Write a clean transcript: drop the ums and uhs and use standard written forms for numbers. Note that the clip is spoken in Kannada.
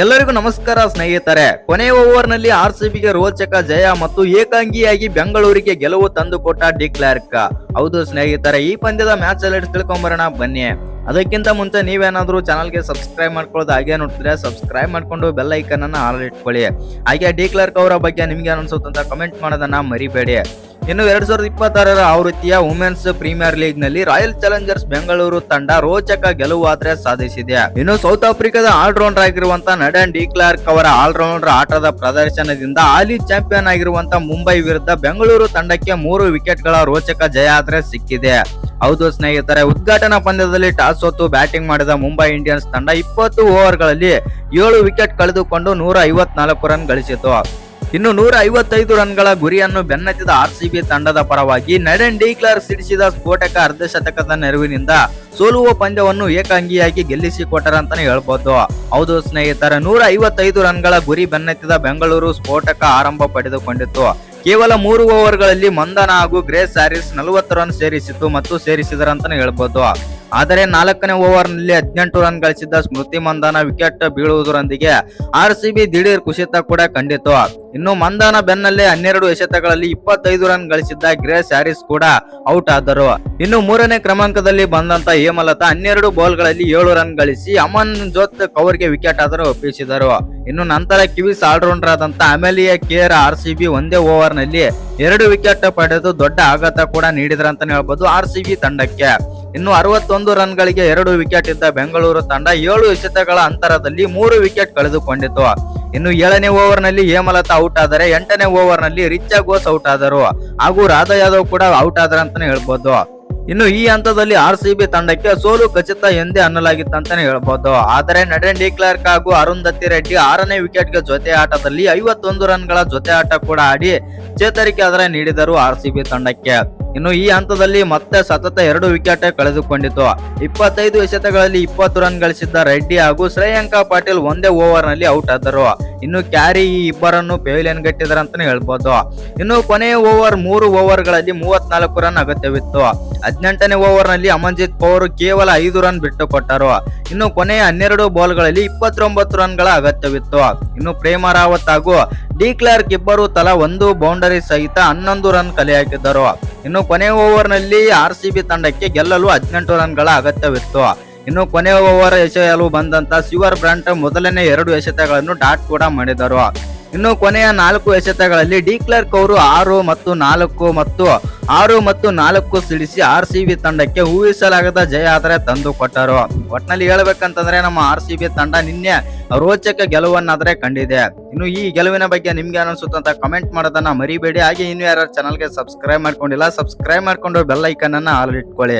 ಎಲ್ಲರಿಗೂ ನಮಸ್ಕಾರ ಸ್ನೇಹಿತರೆ. ಕೊನೆಯ ಓವರ್ನಲ್ಲಿ ಆರ್ಸಿಬಿಗೆ ರೋಚಕ ಜಯ ಮತ್ತು ಏಕಾಂಗಿಯಾಗಿ ಬೆಂಗಳೂರಿಗೆ ಗೆಲುವು ತಂದುಕೊಟ್ಟ ಡಿ ಕ್ಲಾರ್ಕ್. ಹೌದು ಸ್ನೇಹಿತರೆ, ಈ ಪಂದ್ಯದ ಮ್ಯಾಚ್ ಅಲ್ಲಿ ತಿಳ್ಕೊಂಬರೋಣ ಬನ್ನಿ. ಅದಕ್ಕಿಂತ ಮುಂಚೆ ನೀವೇನಾದ್ರೂ ಚಾನಲ್ಗೆ ಸಬ್ಸ್ಕ್ರೈಬ್ ಮಾಡ್ಕೊಳ್ಳೋದು ಹಾಗೆ ನೋಡ್ತಿದ್ರೆ ಸಬ್ಸ್ಕ್ರೈಬ್ ಮಾಡ್ಕೊಂಡು ಬೆಲ್ ಐಕನ್ ಅನ್ನ ಆಲ್ ಇಟ್ಕೊಳ್ಳಿ. ಹಾಗೆ ಡಿ ಕ್ಲಾರ್ಕ್ ಅವರ ಬಗ್ಗೆ ನಿಮ್ಗೆ ಅನ್ಸುತ್ತಂತ ಕಮೆಂಟ್ ಮಾಡೋದನ್ನ ಮರಿಬೇಡಿ. ಇನ್ನು 2026 ಆವೃತ್ತಿಯ ವುಮೆನ್ಸ್ ಪ್ರೀಮಿಯರ್ ಲೀಗ್ ನಲ್ಲಿ ರಾಯಲ್ ಚಾಲೆಂಜರ್ಸ್ ಬೆಂಗಳೂರು ತಂಡ ರೋಚಕ ಗೆಲುವಾದ್ರೆ ಸಾಧಿಸಿದೆ. ಇನ್ನು ಸೌತ್ ಆಫ್ರಿಕಾದ ಆಲ್ರೌಂಡರ್ ಆಗಿರುವಂತಹ ನಡನ್ ಡಿ ಕ್ಲಾರ್ಕ್ ಅವರ ಆಲ್ರೌಂಡರ್ ಆಟದ ಪ್ರದರ್ಶನದಿಂದ ಹಾಲಿ ಚಾಂಪಿಯನ್ ಆಗಿರುವಂತಹ ಮುಂಬೈ ವಿರುದ್ಧ ಬೆಂಗಳೂರು ತಂಡಕ್ಕೆ 3 ವಿಕೆಟ್ಗಳ ರೋಚಕ ಜಯ ಆದ್ರೆ ಸಿಕ್ಕಿದೆ. ಹೌದು ಸ್ನೇಹಿತರೆ, ಉದ್ಘಾಟನಾ ಪಂದ್ಯದಲ್ಲಿ ಟಾಸ್ ಸೋತು ಬ್ಯಾಟಿಂಗ್ ಮಾಡಿದ ಮುಂಬೈ ಇಂಡಿಯನ್ಸ್ ತಂಡ 20 ಓವರ್ಗಳಲ್ಲಿ 7 ವಿಕೆಟ್ ಕಳೆದುಕೊಂಡು 154 ರನ್ ಗಳಿಸಿತು. ಇನ್ನು 155 ರನ್ಗಳ ಗುರಿಯನ್ನು ಬೆನ್ನತ್ತಿದ ಆರ್ಸಿಬಿ ತಂಡದ ಪರವಾಗಿ ನಡನ್ ಡಿ ಕ್ಲಾರ್ಕ್ ಸಿಡಿಸಿದ ಸ್ಫೋಟಕ ಅರ್ಧಶತಕದ ನೆರವಿನಿಂದ ಸೋಲುವ ಪಂದ್ಯವನ್ನು ಏಕಾಂಗಿಯಾಗಿ ಗೆಲ್ಲಿಸಿಕೊಟ್ಟರಂತಾನೆ ಹೇಳ್ಬೋದು. ಹೌದು ಸ್ನೇಹಿತರೆ, 155 ರನ್ಗಳ ಗುರಿ ಬೆನ್ನತ್ತಿದ ಬೆಂಗಳೂರು ಸ್ಫೋಟಕ ಆರಂಭ ಪಡೆದುಕೊಂಡಿತ್ತು. ಕೇವಲ 3 ಓವರ್ಗಳಲ್ಲಿ ಮಂದನ ಹಾಗೂ ಗ್ರೇಸ್ ಹ್ಯಾರಿಸ್ 40 ರನ್ ಸೇರಿಸಿದರಂತಾನೆ ಹೇಳ್ಬೋದು. ಆದರೆ 4ನೇ ಓವರ್ನಲ್ಲಿ 18 ರನ್ ಗಳಿಸಿದ್ದ ಸ್ಮೃತಿ ಮಂದನ ವಿಕೆಟ್ ಬೀಳುವುದರೊಂದಿಗೆ ಆರ್ಸಿಬಿ ದಿಢೀರ್ ಕುಸಿತ ಕೂಡ ಕಂಡಿತು. ಇನ್ನು ಮಂದನ ಬೆನ್ನಲ್ಲೇ 12 ಎಸೆತಗಳಲ್ಲಿ 25 ರನ್ ಗಳಿಸಿದ್ದ ಗ್ರೇಸ್ ಹ್ಯಾರಿಸ್ ಕೂಡ ಔಟ್ ಆದರು. ಇನ್ನು 3ನೇ ಕ್ರಮಾಂಕದಲ್ಲಿ ಬಂದಂತ ಹೇಮಲತಾ 12 ಬಾಲ್ಗಳಲ್ಲಿ 7 ರನ್ ಗಳಿಸಿ ಅಮನ್ ಜೋತ್ ಕೌರ್ಗೆ ವಿಕೆಟ್ ಆದರೂ ಒಪ್ಪಿಸಿದರು. ಇನ್ನು ನಂತರ ಕಿವೀಸ್ ಆಲ್ರೌಂಡರ್ ಆದಂತ ಅಮೆಲಿಯಾ ಕೇರ್ ಆರ್ಸಿಬಿ ಒಂದೇ ಓವರ್ ನಲ್ಲಿ 2 ವಿಕೆಟ್ ಪಡೆದು ದೊಡ್ಡ ಆಘಾತ ಕೂಡ ನೀಡಿದ್ರಂತಾನೆ ಹೇಳ್ಬೋದು ಆರ್ಸಿಬಿ ತಂಡಕ್ಕೆ. ಇನ್ನು 61 ರನ್ಗಳಿಗೆ 2 ವಿಕೆಟ್ ಇದ್ದ ಬೆಂಗಳೂರು ತಂಡ 7 ಎಸೆತಗಳ ಅಂತರದಲ್ಲಿ 3 ವಿಕೆಟ್ ಕಳೆದುಕೊಂಡಿತು. ಇನ್ನು 7ನೇ ಓವರ್ ನಲ್ಲಿ ಹೇಮಲತಾ ಔಟ್ ಆದರೆ 8ನೇ ಓವರ್ ನಲ್ಲಿ ರಿಚಾ ಘೋಷ್ ಔಟ್ ಆದರು ಹಾಗೂ ರಾಧಾ ಯಾದವ್ ಕೂಡ ಔಟ್ ಆದ್ರ ಅಂತಾನೆ ಹೇಳ್ಬೋದು. ಇನ್ನು ಈ ಹಂತದಲ್ಲಿ ಆರ್ಸಿಬಿ ತಂಡಕ್ಕೆ ಸೋಲು ಖಚಿತ ಎಂದೇ ಅನ್ನಲಾಗಿತ್ತಂತಾನೆ ಹೇಳ್ಬೋದು. ಆದರೆ ನಡನ್ ಡಿ ಕ್ಲಾರ್ಕ್ ಹಾಗೂ ಅರುಂಧತಿ ರೆಡ್ಡಿ 6ನೇ ವಿಕೆಟ್ಗೆ ಜೊತೆ ಆಟದಲ್ಲಿ 51 ರನ್ಗಳ ಜೊತೆ ಆಟ ಕೂಡ ಆಡಿ ಚೇತರಿಕೆ ಆದರೆ ನೀಡಿದರು ಆರ್ಸಿಬಿ ತಂಡಕ್ಕೆ. ಇನ್ನು ಈ ಹಂತದಲ್ಲಿ ಮತ್ತೆ ಸತತ 2 ವಿಕೆಟ್ ಕಳೆದುಕೊಂಡಿತು. 25 ಎಸೆತಗಳಲ್ಲಿ 20 ರನ್ ಗಳಿಸಿದ್ದ ರೆಡ್ಡಿ ಹಾಗೂ ಶ್ರೇಯಾಂಕಾ ಪಾಟೀಲ್ ಒಂದೇ ಓವರ್ ನಲ್ಲಿ ಔಟ್ ಆದರು. ಇನ್ನು ಕ್ಯಾರಿ ಈ ಇಬ್ಬರನ್ನು ಪೆವಿಲಿಯನ್ ಗಟ್ಟಿದರಂತಾನೆ ಹೇಳ್ಬೋದು. ಇನ್ನು ಕೊನೆಯ ಓವರ್ 3 ಓವರ್ಗಳಲ್ಲಿ 34 ರನ್ ಅಗತ್ಯವಿತ್ತು. 18ನೇ ಓವರ್ ನಲ್ಲಿ ಅಮನ್ಜಿತ್ ಕೌರ್ ಕೇವಲ 5 ರನ್ ಬಿಟ್ಟು ಕೊಟ್ಟರು. ಇನ್ನು ಕೊನೆಯ 12 ಬಾಲ್ಗಳಲ್ಲಿ 29 ರನ್ಗಳ ಅಗತ್ಯವಿತ್ತು. ಇನ್ನು ಪ್ರೇಮ ರಾವತ್ ಹಾಗೂ ಡಿ ಕ್ಲಾರ್ಕ್ ಇಬ್ಬರು ತಲಾ 1 ಬೌಂಡರಿ ಸಹಿತ 11 ರನ್ ಕಲೆ ಹಾಕಿದ್ದರು. ಇನ್ನು ಕೊನೆಯ ಓವರ್ ನಲ್ಲಿ ಆರ್ಸಿಬಿ ತಂಡಕ್ಕೆ ಗೆಲ್ಲಲು 18 ರನ್ಗಳ ಅಗತ್ಯವಿತ್ತು. ಇನ್ನು ಕೊನೆಯ ಓವರ್ ಎಸೆಯಲು ಬಂದಂತ ಸಿವರ್ ಬ್ರಾಂಟ್ ಮೊದಲನೇ 2 ಎಸೆತಗಳನ್ನು ಡಾಟ್ ಕೂಡ ಮಾಡಿದರು. ಇನ್ನು ಕೊನೆಯ 4 ಎಸೆತಗಳಲ್ಲಿ ಡಿ ಕ್ಲಾರ್ಕ್ ಅವರು 6 ಮತ್ತು 4 ಸಿಡಿಸಿ ಆರ್ಸಿಬಿ ತಂಡಕ್ಕೆ ಊಹಿಸಲಾಗದ ಜಯ ಆದರೆ ತಂದು ಕೊಟ್ಟರು. ಒಟ್ನಲ್ಲಿ ಹೇಳ್ಬೇಕಂತಂದ್ರೆ ನಮ್ಮ ಆರ್ಸಿಬಿ ತಂಡ ನಿನ್ನೆ ರೋಚಕ ಗೆಲುವನ್ನಾದ್ರೆ ಕಂಡಿದೆ. ಇನ್ನು ಈ ಗೆಲುವಿನ ಬಗ್ಗೆ ನಿಮ್ಗೆ ಅನಿಸುತ್ತಂತ ಕಮೆಂಟ್ ಮಾಡೋದನ್ನ ಮರಿಬೇಡಿ. ಹಾಗೆ ಇನ್ನು ಯಾರು ಚಾನಲ್ಗೆ ಸಬ್ಸ್ಕ್ರೈಬ್ ಮಾಡ್ಕೊಂಡಿಲ್ಲ, ಸಬ್ಸ್ಕ್ರೈಬ್ ಮಾಡ್ಕೊಂಡು ಬೆಲ್ ಐಕನ್ ಅನ್ನ ಆಲ್ ಇಟ್ಕೊಳ್ಳಿ.